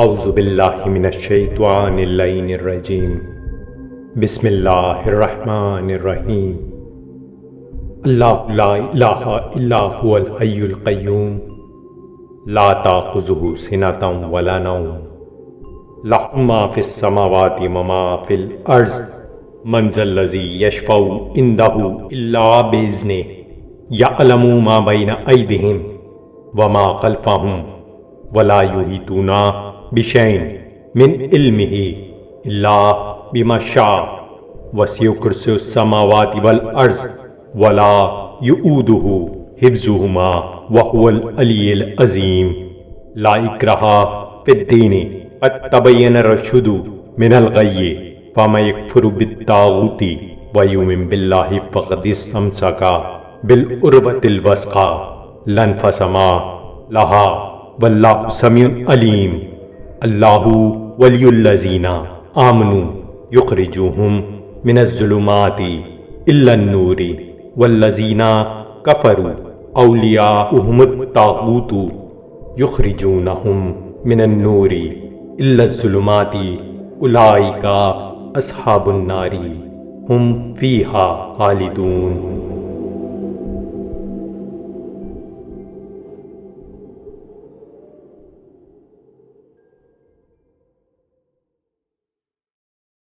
اعوذ باللہ من الشیطان اللعین الرجیم بسم اللہ الرحمن الرحیم اللہ لا الہ الا هو الحی القیوم لا تأخذہ سنۃ ولا نوم لہ ما فی السماوات وما فی الارض من ذا الذی یشفع عندہ الا بإذنہ یعلم ما بین ایدیہم وما خلفہم ولا یحیطون بشیء من علمہ الا بما شاء وسع کرسیہ السماوات والارض ولا یؤودہ حفظہما وہو العلی العظیم لا اکراہ فی الدین قد تبین الرشد من الغی فمن یکفر بالطاغوت ویؤمن باللہ فقد استمسک بالعروۃ الوثقی لا انفصام لہا واللہ سمیع علیم اللہ ولی الذین آمنوا یخرجوہم من الظلمات الی النور والذین کفروا اولیاؤہم الطاغوت یخرجونہم من النور الی الظلمات اولئک اصحاب النار ہم فیہا خالدون۔